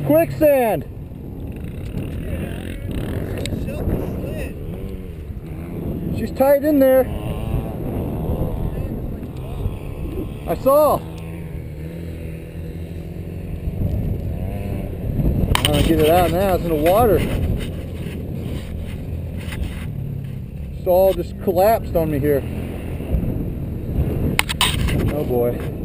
quicksand. She's tied in there. I saw. I'm gonna get it out now. It's in the water. It's all just collapsed on me here. Oh boy.